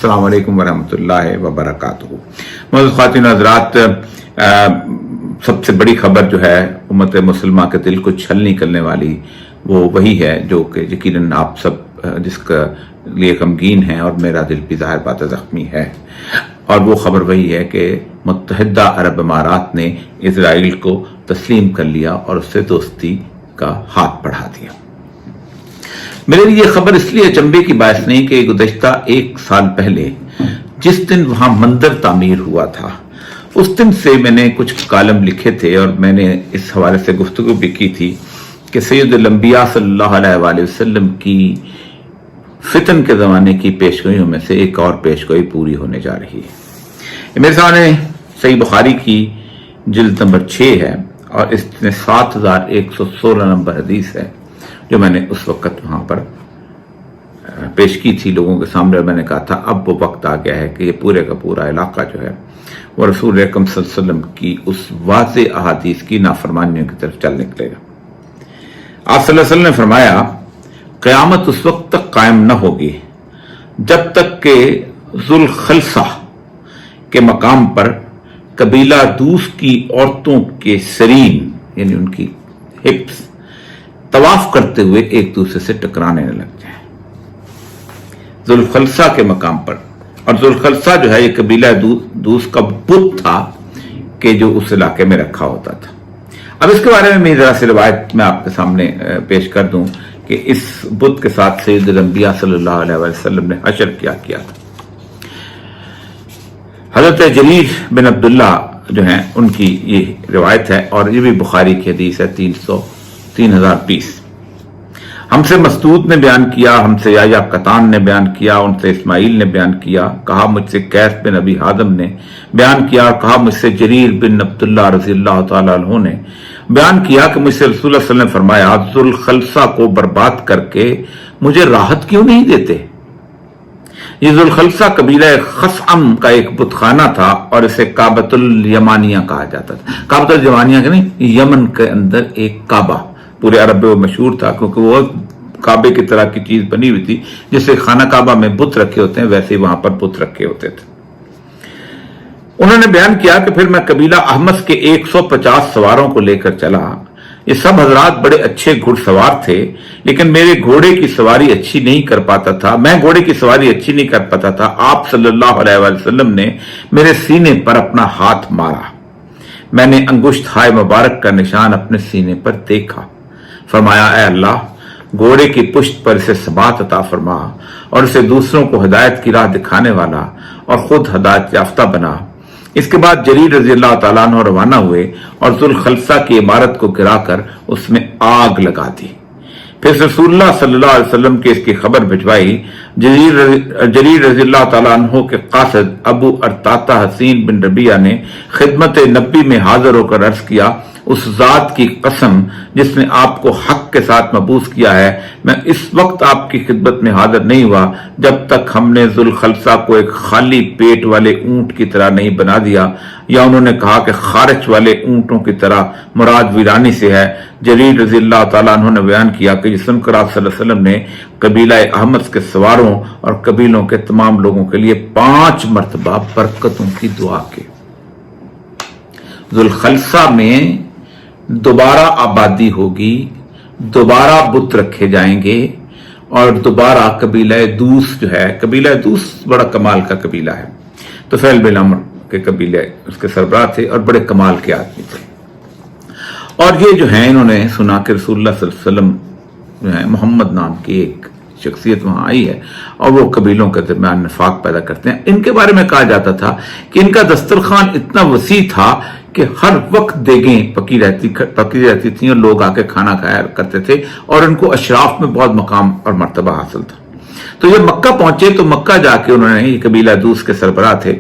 अस्सलाम वालेकुम वरहमतुल्लाहि वबरकातुहू। मोअज़्ज़िज़ ख़वातीन हज़रात, सबसे बड़ी खबर जो है उम्मत मुसलमान के दिल को छलनी करने वाली वो वही है जो कि यकीनन आप सब जिसका लिए गमगीन है और मेरा दिल भी ज़ाहिर बात ज़ख्मी है। और वो खबर वही है कि मुत्तहिदा अरब अमारात ने इजराइल को तस्लीम कर लिया और उससे दोस्ती का हाथ बढ़ा दिया। मेरे लिए खबर इसलिए अचंभे की बात नहीं कि गुज़श्ता 1 साल पहले जिस दिन वहां मंदिर तामीर हुआ था उस दिन से मैंने कुछ कालम लिखे थे और मैंने इस हवाले से गुफ्तगू भी की थी कि सैयदुल अंबिया सल्लल्लाहु अलैहि वसल्लम की फितन के ज़माने की पेशगोइयों में से एक और पेशगोई पूरी होने जा रही है। मेरे सामने सही बुखारी की जिल्द नंबर 6 है और इसमें 7116 नंबर हदीस है जो मैंने उस वक्त वहां पर पेश की थी लोगों के सामने। मैंने कहा था अब वो वक्त आ गया है कि ये पूरे का पूरा इलाका जो है वो रसूल अकरम सल्लल्लाहु अलैहि वसल्लम की उस वाज़े अहादीस की नाफरमानियों की तरफ चल निकलेगा। आप सल्लल्लाहु अलैहि वसल्लम ने फरमाया, क़यामत उस वक्त तक कायम न होगी जब तक के ज़ुल खलसा के मकाम पर कबीला दूस की औरतों के सरीन यानी उनकी हिप्स तवाफ करते हुए एक दूसरे से टकराने न लग जाए। ज़ुल खलसा के मकाम पर, और ज़ुल खलसा जो है ये कबीला दूस का बुत था कि जो उस इलाके में रखा होता था। अब इसके बारे में मैं जरा सी रिवायत मैं आपके सामने पेश कर दूं कि इस बुत के साथ सैयदुल अंबिया सल्लल्लाहु अलैहि वसल्लम ने हशर क्या किया था। हजरत जरीर बिन अब्दुल्ला जो हैं उनकी ये रिवायत है और ये भी बुखारी की हदीस है 3020। हमसे मस्तूद ने बयान किया, हमसे याया कतान ने बयान किया, उनसे इस्माइल ने बयान किया, कहा मुझसे कैस बिन अबी हादम ने बयान किया, कहा मुझसे जरीर बिन अब्दुल्ला रज़ियल्लाहु तआला अन्हु ने बयान किया कि मुझसे रसूलुल्लाह सल्लल्लाहु अलैहि वसल्लम ने फरमाया, ज़ुल खलसा को बर्बाद करके मुझे राहत क्यों नहीं देते। ये ज़ुल खलसा कबीला खसअम का एक बुतखाना था और इसे काबतुल यमानिया कहा जाता था। काबतुल यमानिया के नहीं, यमन के अंदर एक काबा पूरे अरब में वो मशहूर था क्योंकि वो काबे की तरह की चीज बनी हुई थी। जैसे खाना काबा में बुत रखे होते हैं वैसे ही वहां पर बुत रखे होते थे। उन्होंने बयान किया कि फिर मैं कबीला अहमस के 150 सवारों को लेकर चला। ये सब हजरात बड़े अच्छे घुड़सवार थे लेकिन मेरे घोड़े की सवारी अच्छी नहीं कर पाता था, मैं घोड़े की सवारी अच्छी नहीं कर पाता था। आप सल्लल्लाहु अलैहि वसल्लम ने मेरे सीने पर अपना हाथ मारा, मैंने अंगुश्त हाय मुबारक का निशान अपने सीने पर देखा। फरमाया, ऐ अल्लाह घोड़े की पुश्त पर इसे सबात अता फरमा और इसे दूसरों को हिदायत की राह दिखाने वाला और खुद हिदायत याफ्ता बना। इसके बाद जरीर रज़ियल्लाहु तआला अन्हु रवाना हुए और ज़ुल खलसा की इमारत को गिराकर उसमें आग लगा दी। फिर रसूलुल्लाह सल्लल्लाहु अलैहि वसल्लम के इसकी खबर भिजवाई। जरीर रज़ियल्लाहु तआला अन्हु के कासिद अबू अरताता हसीन बिन रबिया ने खिदमत नबी में हाजिर होकर अर्ज किया, उस जात की कसम जिसने आपको हक के साथ मबूस किया है, मैं इस वक्त आपकी खिदमत में हाजिर नहीं हुआ जब तक हमने ज़ुल खलसा को एक खाली पेट वाले ऊंट की तरह नहीं बना दिया, या उन्होंने कहा कि खारिज वाले ऊंटों की तरह मुराद वीरानी से है। जरीर रज़ियल्लाहु तआला अन्हु ने बयान किया कि सुनकर आप सल्लल्लाहु अलैहि वसल्लम ने कबीला अहमस के सवारों और कबीलों के तमाम लोगों के लिए 5 मरतबा बरकतों की दुआ की। ज़ुल खलसा में दोबारा आबादी होगी, दोबारा बुत रखे जाएंगे और दोबारा कबीला दूस जो है, कबीला दूस बड़ा कमाल का कबीला है। तो फैल बिन अमर के कबीले उसके सरबराह थे और बड़े कमाल के आदमी थे। और ये जो है इन्होंने सुना कि रसूलुल्लाह सल्लल्लाहु अलैहि वसल्लम जो है मोहम्मद नाम की एक शख्सियत वहां आई है और वो कबीलों के दरमियान निफाक पैदा करते हैं। इनके बारे में कहा जाता था कि इनका दस्तरखान इतना वसी था कि हर वक्त देगें पकी रहती थी और लोग आके खाना खाया करते थे और उनको अशराफ में बहुत मकाम और मर्तबा हासिल था। तो जब मक्का पहुंचे तो मक्का जाके उन्होंने, ये कबीला दूस के सरबराह थे,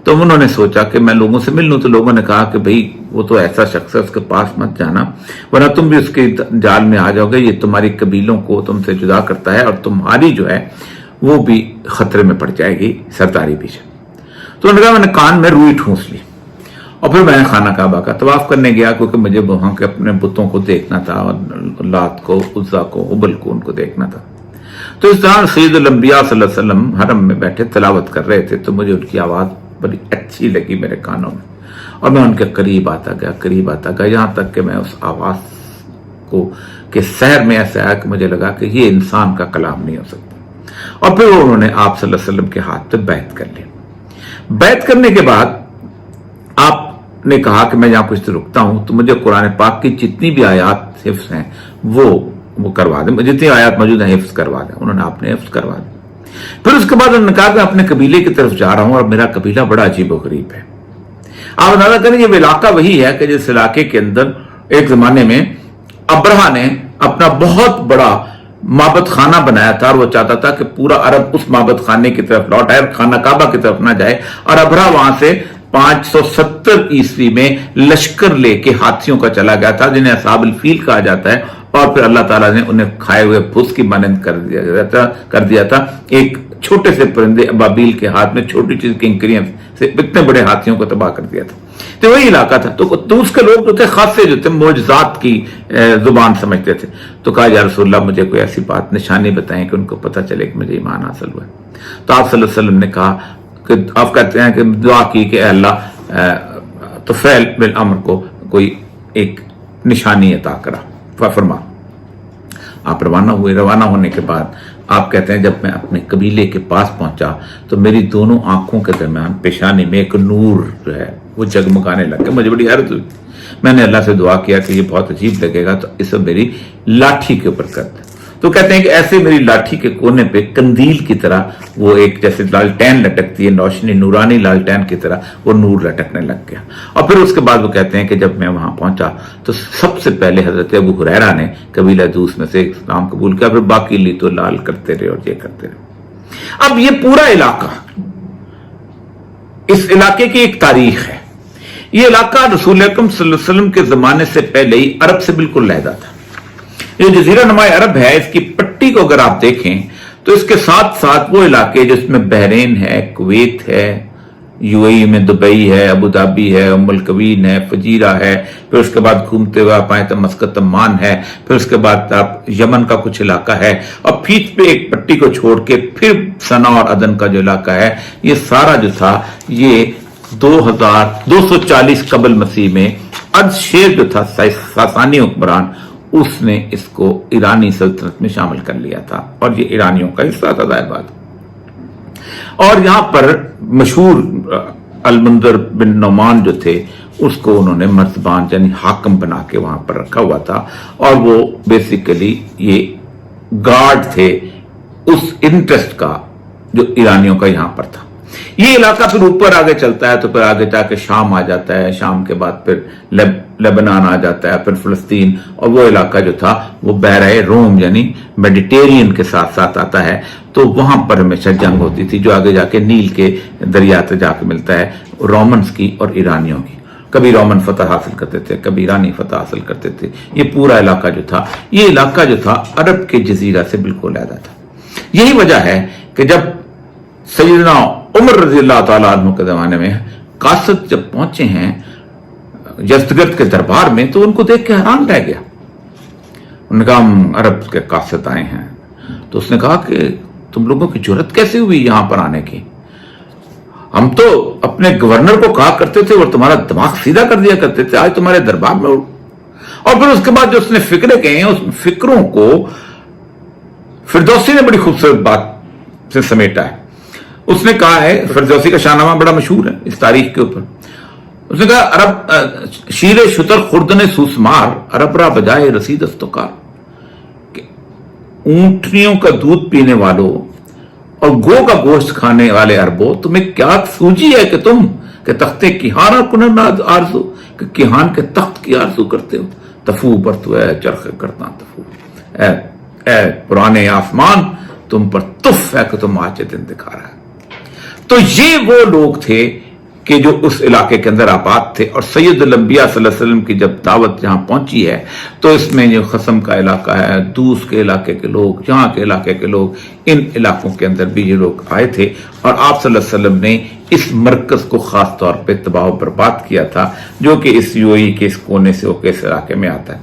तो उन्होंने सोचा कि मैं लोगों से मिल लूं। तो लोगों ने कहा कि भाई वो तो ऐसा शख्स है, उसके पास मत जाना वरना तुम भी उसके जाल में आ जाओगे, ये तुम्हारी कबीलों को तुमसे जुदा करता है और तुम्हारी जो है वो भी खतरे में पड़ जाएगी, सरदारी भी। तो उन्होंने कहा, मैंने कान में रुई ठूंस ली और फिर मैं खाना काबा का तवाफ करने गया क्योंकि मुझे वहां के अपने बुतों को देखना था और लात को, उज़्ज़ा को, हुबल को उनको देखना था। تو اس دوران سید الانبیاء صلی اللہ علیہ وسلم حرم میں بیٹھے تلاوت کر رہے تھے، تو مجھے ان کی آواز بڑی اچھی لگی میرے کانوں میں، اور میں ان کے قریب آتا گیا یہاں تک کہ میں اس آواز کو کہ سحر میں ایسا آیا کہ مجھے لگا کہ یہ انسان کا کلام نہیں ہو سکتا۔ اور پھر انہوں نے آپ صلی اللہ علیہ وسلم کے ہاتھ پہ بیعت کر لی۔ بیعت کرنے کے بعد آپ نے کہا کہ میں یہاں کچھ رکتا ہوں، تو مجھے قرآن پاک کی جتنی بھی آیات حفظ ہیں وہ کروا دیں، جتنی آیات موجود ہیں حفظ کروا دیں۔ انہوں نے آپ نے حفظ کروا دی۔ پھر اس کے بعد انہوں نے کہا کہ اپنے قبیلے کی طرف جا رہا ہوں، اور میرا قبیلہ بڑا عجیب و غریب ہے۔ آپ اندازہ کریں یہ علاقہ وہی ہے کہ جس علاقے کے اندر ایک زمانے میں ابرہا نے اپنا بہت بڑا معبد خانہ بنایا تھا، اور وہ چاہتا تھا کہ پورا عرب اس معبد خانے کی طرف لوٹ آئے، خانہ کعبہ کی طرف نہ جائے، اور ابرہا وہاں سے 570 عیسوی میں لشکر لے کے ہاتھیوں کا چلا گیا تھا، جنہیں اصحاب الفیل کہا جاتا ہے، اور پھر اللہ تعالیٰ نے انہیں کھائے ہوئے پھوس کی مانند کر دیا تھا۔ ایک چھوٹے سے پرندے ابابیل کے ہاتھ میں چھوٹی چیز کنکریاں سے اتنے بڑے ہاتھیوں کو تباہ کر دیا تھا۔ تو وہی علاقہ تھا، تو اس کے لوگ جو تھے خاصے جو تھے معجزات کی زبان سمجھتے تھے۔ تو کہا یا رسول اللہ مجھے کوئی ایسی بات نشانی بتائیں کہ ان کو پتہ چلے کہ مجھے ایمان حاصل ہوا ہے۔ تو آپ صلی اللہ علیہ وسلم نے کہا کہ آپ کہتے ہیں کہ دعا کی کہ اے اللہ طفیل بن عمرو کو کوئی ایک نشانی عطا کرا، فرما۔ آپ روانہ ہوئے۔ روانہ ہونے کے بعد آپ کہتے ہیں جب میں اپنے قبیلے کے پاس پہنچا تو میری دونوں آنکھوں کے درمیان پیشانی میں ایک نور جو ہے وہ جگمگانے لگ گیا۔ مجھے بڑی حیرت ہوئی۔ میں نے اللہ سے دعا کیا کہ یہ بہت عجیب لگے گا، تو اسے میری لاٹھی کے اوپر کر دے۔ تو کہتے ہیں کہ ایسے میری لاٹھی کے کونے پہ قندیل کی طرح وہ ایک جیسے لالٹین لٹکتی ہے، روشنی نورانی لالٹین کی طرح وہ نور لٹکنے لگ گیا۔ اور پھر اس کے بعد وہ کہتے ہیں کہ جب میں وہاں پہنچا تو سب سے پہلے حضرت ابو ہریرہ نے قبیلہ دوس میں سے اسلام قبول کیا، پھر باقی لی تو لال کرتے رہے اور یہ کرتے رہے۔ اب یہ پورا علاقہ، اس علاقے کی ایک تاریخ ہے۔ یہ علاقہ رسول اکرم صلی اللہ علیہ وسلم کے زمانے سے پہلے ہی عرب سے بالکل علیحدہ تھا۔ یہ جزیرہ نما عرب ہے، اس کی پٹی کو اگر آپ دیکھیں تو اس کے ساتھ ساتھ وہ علاقے جس میں بحرین ہے، کویت ہے، یو اے ای میں دبئی ہے، ابو دھابی ہے، ام القوین ہے، فجیرہ ہے، پھر اس کے بعد گھومتے ہوئے آپ آئیں تو مسقط عمان ہے، پھر اس کے بعد آپ یمن کا کچھ علاقہ ہے، اور پیچھے پہ ایک پٹی کو چھوڑ کے پھر صنعا اور عدن کا جو علاقہ ہے، یہ سارا جو تھا یہ 2240 قبل مسیح میں ارطغرل جو تھا ساسانی حکمران، اس نے اس کو ایرانی سلطنت میں شامل کر لیا تھا، اور یہ ایرانیوں کا حصہ تھا ظاہر بات۔ اور یہاں پر مشہور المنذر بن نعمان جو تھے اس کو انہوں نے مرزبان یعنی حاکم بنا کے وہاں پر رکھا ہوا تھا، اور وہ بیسیکلی یہ گارڈ تھے اس انٹرسٹ کا جو ایرانیوں کا یہاں پر تھا۔ یہ علاقہ پھر اوپر آگے چلتا ہے تو پھر آگے جا کے شام آ جاتا ہے، شام کے بعد پھر لبنان آ جاتا ہے، پھر فلسطین، اور وہ علاقہ جو تھا وہ بحیرہ روم یعنی میڈیٹیرین کے ساتھ ساتھ آتا ہے۔ تو وہاں پر ہمیشہ جنگ ہوتی تھی جو آگے جا کے نیل کے دریا سے جا کے ملتا ہے، رومنز کی اور ایرانیوں کی۔ کبھی رومن فتح حاصل کرتے تھے، کبھی ایرانی فتح حاصل کرتے تھے۔ یہ پورا علاقہ جو تھا، یہ علاقہ جو تھا عرب کے جزیرہ سے بالکل علیحدہ تھا۔ یہی وجہ ہے کہ جب سیدنا عمر رضی اللہ تعالیٰ عنہ کے زمانے میں قاصد جب پہنچے ہیں یزدگرد کے دربار میں تو ان کو دیکھ کے حیران رہ گیا۔ انہوں نے کہا ہم عرب کے قاصد آئے ہیں۔ تو اس نے کہا کہ تم لوگوں کی جرت کیسے ہوئی یہاں پر آنے کی؟ ہم تو اپنے گورنر کو کہا کرتے تھے اور تمہارا دماغ سیدھا کر دیا کرتے تھے، آج تمہارے دربار میں اور پھر اس کے بعد جو اس نے فکرے کہے ہیں اس فکروں کو فردوسی نے بڑی خوبصورت بات سے سمیٹا ہے۔ اس نے کہا ہے، فردوسی کا شاہ نامہ بڑا مشہور ہے اس تاریخ کے اوپر، اس نے کہا عرب شیر شتر خوردن سوسمار عرب را بجائے رسید استقار، کہ اونٹنیوں کا دودھ پینے والوں اور گو کا گوشت کھانے والے عربوں، تمہیں کیا سوجی ہے کہ تم کہ تخت کیہان کنن آرزو، کہ کیہان کے تخت کی آرزو کرتے ہو؟ تفو پر تو اے چرخ کرتا تفو، اے پرانے آسمان تم پر تف ہے کہ تم آج دن دکھا رہا ہے۔ تو یہ وہ لوگ تھے کہ جو اس علاقے کے اندر آباد تھے، اور سید الانبیاء صلی اللہ علیہ وسلم کی جب دعوت یہاں پہنچی ہے تو اس میں یہ خصم کا علاقہ ہے، دوس کے علاقے کے لوگ، یہاں کے علاقے کے لوگ، ان علاقوں کے اندر بھی یہ لوگ آئے تھے، اور آپ صلی اللہ علیہ وسلم نے اس مرکز کو خاص طور پہ تباہ و برباد کیا تھا جو کہ اس یو اے ای کے اس کونے سے ہو کے اس علاقے میں آتا ہے۔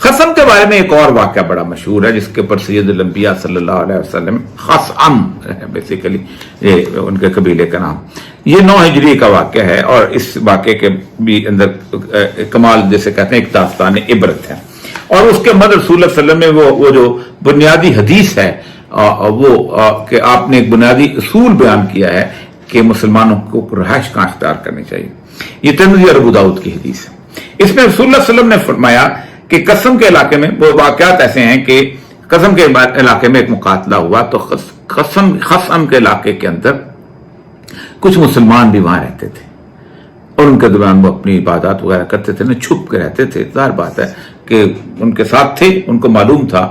खसम के बारे में एक और वाक़या बड़ा मशहूर है जिसके ऊपर सैयदुल अंबिया सल्लल्लाहु अलैहि वसल्लम, खसअम बेसिकली ये उनके कबीले का नाम, ये 9 हिजरी का वाक़या है और इस वाक़े के भी अंदर कमाल जैसे कहते हैं एक दास्तान इबरत है। और उसके मद रसूल सल्लल्लाहु अलैहि वसल्लम में वो जो बुनियादी हदीस है वो कि आपने एक बुनियादी उसूल बयान किया है कि मुसलमानों को रहाइश कहाँ अख्तियार करनी चाहिए। ये तिरमिज़ी और अबू दाऊद की हदीस है। इसमें रसूल सल्लल्लाहु अलैहि वसल्लम ने फरमाया कि कसम के इलाके में वो वाक़यात ऐसे हैं कि कसम के इलाके में एक मुकातला हुआ तो खसम के इलाके के अंदर कुछ मुसलमान भी वहां रहते थे और उनके दौरान वो अपनी इबादत वगैरह करते थे ना, छुप के रहते थे। जाहिर बात है कि उनके साथ थे, उनको मालूम था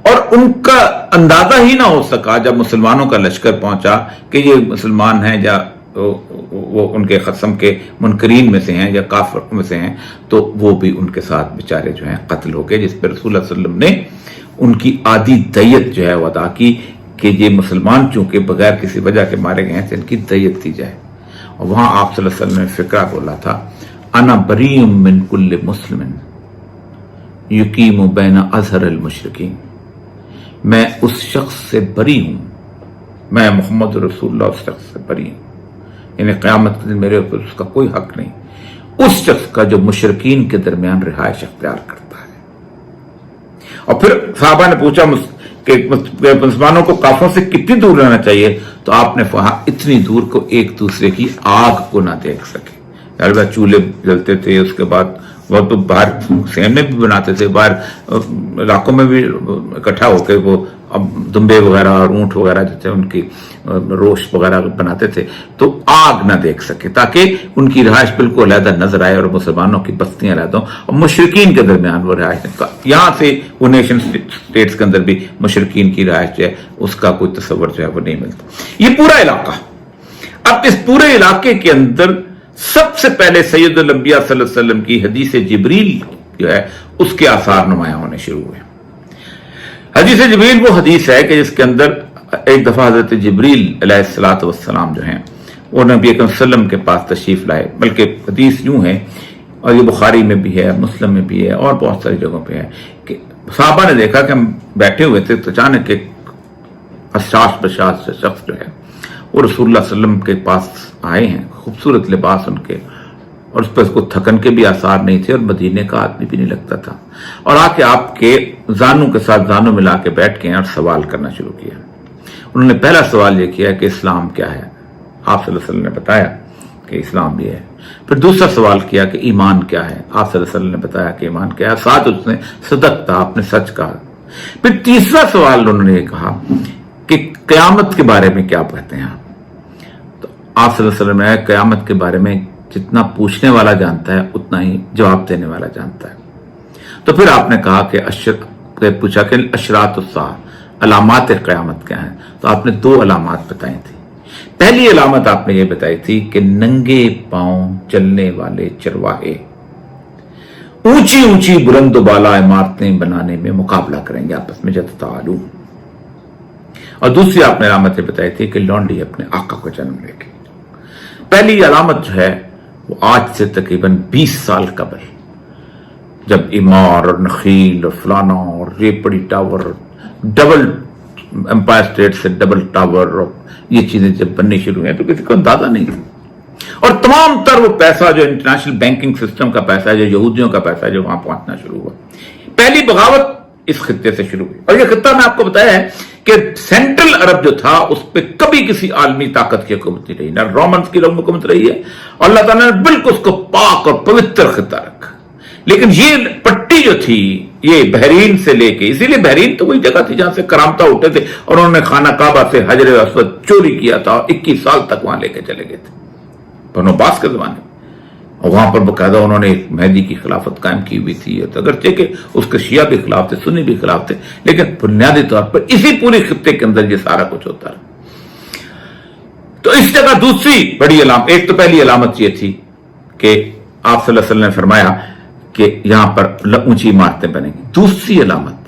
और उनका अंदाजा ही ना हो सका जब मुसलमानों का लश्कर पहुंचा कि ये मुसलमान हैं या वो उनके खसम के मुनकरीन में से हैं या काफिर में से हैं, तो वो भी उनके साथ बेचारे जो हैं कत्ल हो गए, जिस पर रसूल सल्लल्लाहु अलैहि वसल्लम ने उनकी आधी दैयत जो है वो अदा की कि ये मुसलमान चूंकि बगैर किसी वजह के मारे गए हैं तो इनकी दैयत दी जाए। और वहां आप सल्लल्लाहु अलैहि वसल्लम ने फिक्रा बोला था, अना बरीउम मिन कुल्लि मुस्लिमिन युकीमु बैना अज़हर अल मुशरिकीन, मैं उस शख्स से बरी हूं, मैं मोहम्मद रसूलुल्लाह उस शख्स से बरी हूं, यानी क़यामत के दिन मेरे ऊपर उसका कोई हक नहीं, उस शख्स का जो मुशरिकीन के दरमियान रिहाइश अख्तियार करता है। और फिर सहाबा ने पूछा कि मुसलमानों को काफिरों से कितनी दूर रहना चाहिए, तो आपने कहा इतनी दूर को एक दूसरे की आग को ना देख सके। यार चूल्हे जलते थे, उसके बाद वो तो बाहर सेम भी बनाते थे, बाहर इलाकों में भी इकट्ठा होकर वो अब दुम्बे वगैरह और ऊंट वगैरह जो थे उनकी रोश वगैरह बनाते थे, तो आग ना देख सके ताकि उनकी रिहाइश बिल्कुल अलहदा नजर आए और मुसलमानों की बस्तियां अलहदा हों और मुशरिकीन के दरमियान वो रिहाइश का, यहां से वो नेशन स्टेट्स के अंदर भी मुशरिकीन की रिहाइश जो है उसका कोई तस्वर जो है वो नहीं मिलता। ये पूरा इलाका, अब इस पूरे इलाके के अंदर सबसे पहले सैयदुल अंबिया सल्लल्लाहु अलैहि वसल्लम की हदीस जिब्रील जो है उसके आसार नुमाया होने शुरू हुए। हदीस जिब्रील वो हदीस है कि जिसके अंदर एक दफा हजरत जिब्रील अलैहिस्सलातु वस्सलाम जो हैं वो नबी अकरम सल्लल्लाहु अलैहि वसल्लम के पास तशरीफ लाए, बल्कि हदीस यूं है और ये बुखारी में भी है, मुस्लिम में भी है और बहुत सारी जगहों पे है कि सहाबा ने देखा कि हम बैठे हुए थे तो अचानक एक हसास बशास शख्स जो है वो रसूलुल्लाह सल्लल्लाहु अलैहि वसल्लम के पास आए हैं, खूबसूरत लिबास उनके और उस पर उसको थकन के भी आसार नहीं थे और मदीने का आदमी भी नहीं लगता था, और आके आपके जानू के साथ जानू मिला के बैठ के और सवाल करना शुरू किया। उन्होंने पहला सवाल ये किया कि इस्लाम क्या है, आप सल्लल्लाहु अलैहि वसल्लम ने बताया कि इस्लाम ये है। फिर दूसरा सवाल किया कि ईमान क्या है, आप सल्लल्लाहु अलैहि वसल्लम ने बताया कि ईमान क्या है, साथ उसने सदकता, आपने सच कहा। फिर तीसरा सवाल उन्होंने ये कहा कि क़यामत के बारे में क्या कहते हैं आप, तो आप सल्लल्लाहु अलैहि वसल्लम ने क़यामत के बारे में जितना पूछने वाला जानता है उतना ही जवाब देने वाला जानता है। तो फिर आपने कहा कि पूछा कि अशरातुस्सा, अलामात क़यामत क्या है, तो आपने 2 अलामात बताई थी। पहली अलामत आपने ये बताई थी कि नंगे पांव चलने वाले चरवाहे ऊंची ऊंची बुलंद बाला इमारतें बनाने में मुकाबला करेंगे आपस में जततालू, और दूसरी आपने अलामत ये बताई थी कि लौंडी अपने आका को जन्म लेगी। पहली अलामत जो है वो आज से तकरीबन 20 साल कबल, जब इमार और नखील और फलाना और रेपड़ी टावर, डबल एम्पायर स्टेट से डबल टावर और ये चीजें जब बननी शुरू हुई तो किसी को अंदाजा नहीं था, और तमाम तर वो पैसा जो इंटरनेशनल बैंकिंग सिस्टम का पैसा है, जो यहूदियों का पैसा है, जो वहां पहुंचना शुरू हुआ। पहली बगावत इस खित्ते से शुरू हुई, और ये खित्ता मैं आपको बताया है कि सेंट्रल अरब जो था उस पर कभी किसी आलमी ताकत की हुकूमत नहीं रही, ना रोमन्स की हुकूमत रही है, और अल्लाह ताला ने बिल्कुल उसको पाक और पवित्र खित्ता रखा। लेकिन ये पट्टी जो थी ये बहरीन से लेके, इसीलिए बहरीन तो वही जगह थी जहां से करामता उठे थे और उन्होंने खाना काबा से हजर अस्वद चोरी किया था, 21 साल तक वहां लेके चले गए थे बनो अब्बास के जमाने में, और वहां पर बकायदा उन्होंने मेहदी की खिलाफत कायम की हुई थी। अगरचे के उसके शिया भी खिलाफ थे, सुन्नी भी खिलाफ थे, लेकिन बुनियादी तौर पर इसी पूरे खित्ते के अंदर ये सारा कुछ होता है। तो इस जगह दूसरी बड़ी अलामत, एक तो पहली अलामत ये थी कि आप सल्लल्लाहु अलैहि वसल्लम ने फरमाया कि यहां पर ऊंची इमारतें बनेंगी। दूसरी अलामत,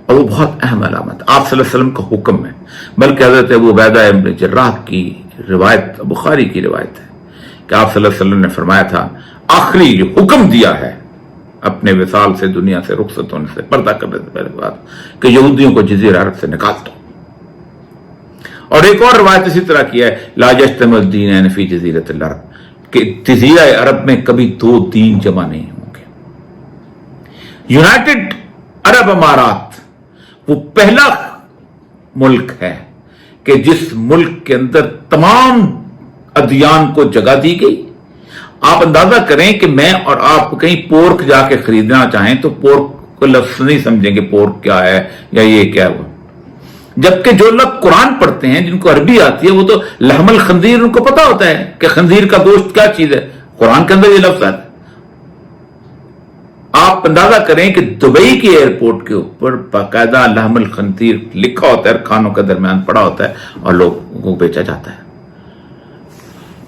और वो बहुत अहम अलामत, आप सल्लल्लाहु अलैहि वसल्लम का हुक्म है, बल्कि हजरत अबू उबैदा इब्न जर्राह की रिवायत, बुखारी की रिवायत है कि आप सल्लल्लाहु अलैहि वसल्लम ने फरमाया था, आखिरी जो हुक्म दिया है अपने विसाल से, दुनिया से रुखसत होने से, पर्दा करने से पहले बात कि यहूदियों को जजीरा अरब से निकाल दो। और एक और रवायत इसी तरह की है, ला यज्तमिउ दीनैन फी जजीरतिल अरब, कि जजीरा अरब में कभी दो दीन जमा नहीं होंगे। यूनाइटेड अरब अमारात वो पहला मुल्क है कि जिस मुल्क के अंदर तमाम अदियान को जगह दी गई। आप अंदाजा करें कि मैं और आप कहीं पोर्क जाके खरीदना चाहें तो पोर्क को लफ्ज नहीं समझेंगे, पोर्क क्या है या ये क्या है। जबकि जो लोग कुरान पढ़ते हैं, जिनको अरबी आती है, वो तो लहमल खंजीर उनको पता होता है कि खंजीर का गोश्त क्या चीज है। कुरान के अंदर ये लफ्ज आता है। आप अंदाजा करें कि दुबई के एयरपोर्ट के ऊपर बाकायदा लहमल खंजीर लिखा होता है, खानों के दरमियान पड़ा होता है और लोगों को बेचा जाता है।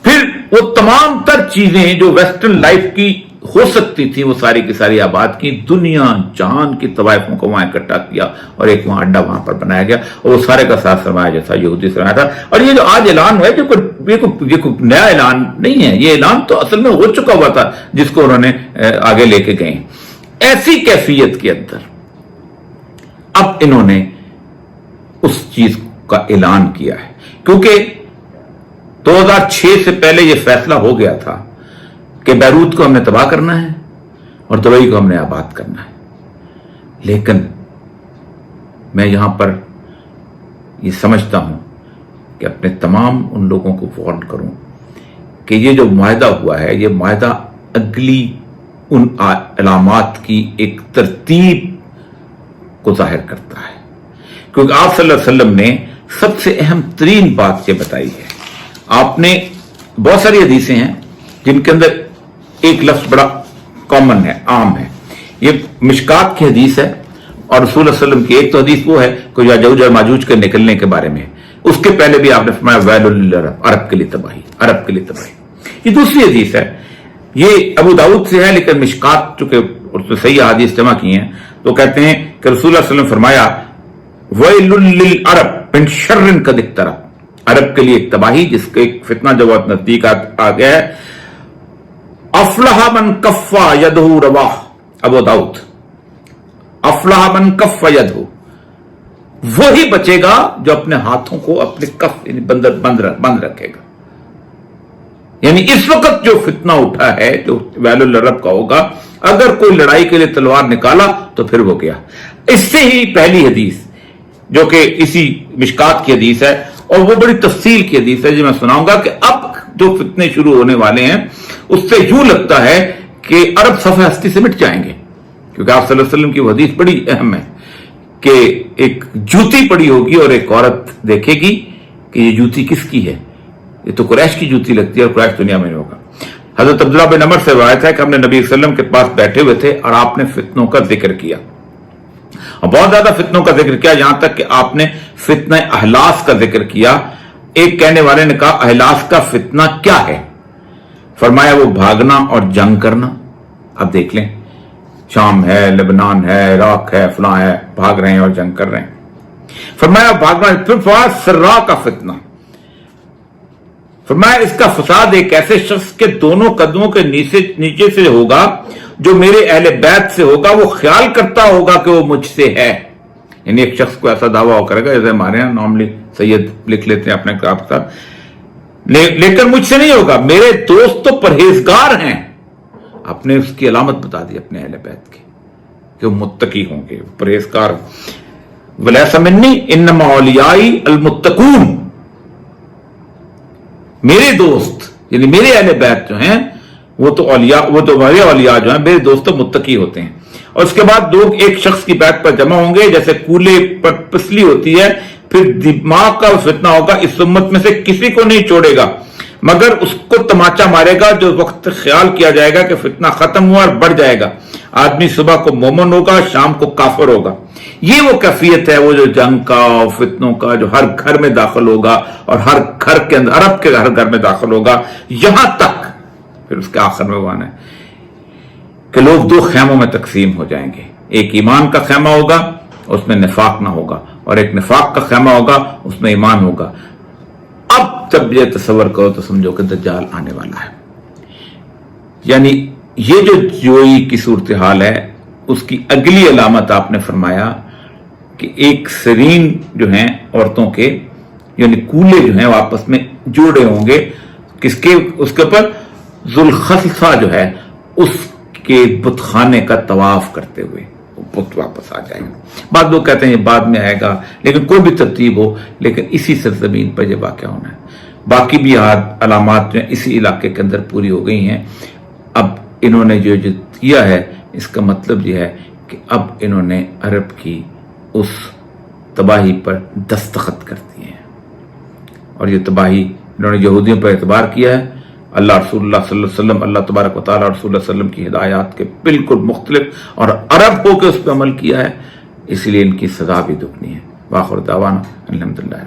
फिर वो तमाम तर चीजें जो वेस्टर्न लाइफ की हो सकती थी, वो सारी की सारी आबाद की, दुनिया जहान की तवाइफों को वहां इकट्ठा किया और एक वहां अड्डा वहां पर बनाया गया, और वो सारे का साथ सरमाया जैसा यहूदी सरमाया था। और ये जो आज ऐलान हुआ है, ये कोई नया ऐलान नहीं है, ये ऐलान तो असल में हो चुका हुआ था, जिसको उन्होंने आगे लेके गए। ऐसी कैफियत के अंदर अब इन्होंने उस चीज का ऐलान किया है, क्योंकि 2006 से पहले यह फैसला हो गया था कि बैरूत को हमने तबाह करना है और दुबई को हमने आबाद करना है। लेकिन मैं यहां पर यह समझता हूं कि अपने तमाम उन लोगों को वार्न करूं कि ये जो मुआहदा हुआ है, यह मुआहदा अगली उन अलामात की एक तरतीब को जाहिर करता है, क्योंकि आप सल्लल्लाहु अलैहि वसल्लम ने सबसे अहम तरीन बात यह बताई है। आपने बहुत सारी हदीसें हैं जिनके अंदर एक लफ्ज बड़ा कॉमन है, आम है। ये मिशकात की हदीस है और रसूल सल्लल्लाहु अलैहि वसल्लम की एक तो हदीस वो है कि याजूज और माजूज के निकलने के बारे में, उसके पहले भी आपने फरमाया वैलुल लिल अरब, अरब के लिए तबाही, अरब के लिए तबाही। ये दूसरी हदीस है, ये अबू दाऊद से है, लेकिन मिशकात चूंकि उसमें सही हदीस जमा की हैं, तो कहते हैं कि रसूल सल्लल्लाहु अलैहि वसल्लम फरमाया वैलुल लिल अरब मिन शर्रिन कद इक्तरब, अरब के लिए एक तबाही जिसके एक फितना जो बहुत नजदीक आ गया है। अफलाह मन कफ्फा यदहु रवाह, अबू दाऊद, अफलाह मन कफ्फा यदहु, वही बचेगा जो अपने हाथों को अपने कफ बंद रखेगा। यानी इस वक्त जो फितना उठा है, जो वैलुल अरब का होगा, अगर कोई लड़ाई के लिए तलवार निकाला तो फिर वो गया। इससे ही पहली हदीस जो कि इसी मिशकात की हदीस है, और वो बड़ी तफसील की हदीस है जो मैं सुनाऊंगा कि अब जो फितने शुरू होने वाले हैं उससे यूं लगता है कि अरब सफ़े हस्ती से मिट जाएंगे, क्योंकि आप सल्लल्लाहु अलैहि वसल्लम की वो हदीस बड़ी अहम है कि एक जूती पड़ी होगी और एक औरत देखेगी कि ये जूती किसकी है, ये तो कुरैश की जूती लगती है और कुरैश दुनिया में नहीं होगा। हजरत अब्दुल्लाह बिन अमर से रवायत है कि हमने नबी सल्लल्लाहु अलैहि वसल्लम के पास बैठे हुए थे और आपने फितनों का जिक्र किया, और बहुत ज्यादा फितनों का जिक्र किया, यहां तक कि आपने फितना अहलास का जिक्र किया। एक कहने वाले ने कहा अहलास का फितना क्या है? फरमाया वो भागना और जंग करना। अब देख लें, शाम है, लेबनान है, इराक है, फलां है, भाग रहे हैं और जंग कर रहे हैं। फरमाया भागना। फिर सर्रा का फितना, फरमाया इसका फसाद एक ऐसे शख्स के दोनों कदमों के नीचे से होगा जो मेरे अहले बैत से होगा, वो ख्याल करता होगा कि वो मुझसे है। यानी एक शख्स को ऐसा दावा हो करेगा, जैसे हमारे यहां नॉर्मली सैयद लिख लेते हैं अपने किताब के साथ, लेकिन मुझसे नहीं होगा, मेरे दोस्त तो परहेजगार हैं। आपने उसकी अलामत बता दी अपने अहले बैत की कि वो मुत्तकी होंगे, परहेजगार। वलैसा मिन्नी इन्नमा औलियाई अलमुत्तकून, मेरे दोस्त यानी मेरे अहले बैत जो हैं वो तो औलिया, वो तो मेरे औलिया जो हैं, मेरे दोस्त तो मुत्तकी होते हैं। और उसके बाद लोग एक शख्स की बैत पर जमा होंगे जैसे कूले पर पसली होती है, फिर दिमाग का फितना होगा, इस उम्मत में से किसी को नहीं छोड़ेगा मगर उसको तमाचा मारेगा जो वक्त ख्याल किया जाएगा कि फितना खत्म हुआ और बढ़ जाएगा। आदमी सुबह को मोमन होगा, शाम को काफिर होगा। ये वो कैफियत है, वो जो जंग का और फितनों का जो हर घर में दाखिल होगा और हर घर के अंदर, अरब के हर घर में दाखिल होगा, यहां तक फिर उसके आखिर में वो आना है कि लोग दो खैमों में तकसीम हो जाएंगे। एक ईमान का खैमा होगा, उसमें निफाक ना होगा, और एक निफाक का खैमा होगा, उसमें ईमान होगा। अब जब ये तसव्वुर करो तो समझो कि दज्जाल आने वाला है। यानी یہ جو جوئی کی صورتحال ہے اس کی اگلی علامت آپ نے فرمایا کہ ایک سرین جو ہیں عورتوں کے یعنی کولے جو ہیں وہ آپس میں جوڑے ہوں گے کس کے اس کے اوپر ذوالخلصہ جو ہے اس کے بت خانے کا طواف کرتے ہوئے بت واپس آ جائیں گے. بعض لوگ کہتے ہیں یہ بعد میں آئے گا لیکن کوئی بھی ترتیب ہو لیکن اسی سرزمین پر یہ واقع ہونا ہے. باقی بھی علامات جو ہیں اسی علاقے کے اندر پوری ہو گئی ہیں. اب انہوں نے جو کیا ہے اس کا مطلب یہ ہے کہ اب انہوں نے عرب کی اس تباہی پر دستخط کر دیے ہیں اور یہ تباہی انہوں نے یہودیوں پر اعتبار کیا ہے. اللہ رسول اللہ صلی اللہ علیہ وسلم اللہ تبارک و تعالیٰ رسول اللہ صلی اللہ علیہ وسلم کی ہدایات کے بالکل مختلف اور عرب ہو کے اس پہ عمل کیا ہے, اس لیے ان کی سزا بھی دگنی ہے. وآخر دعوانا الحمدللہ.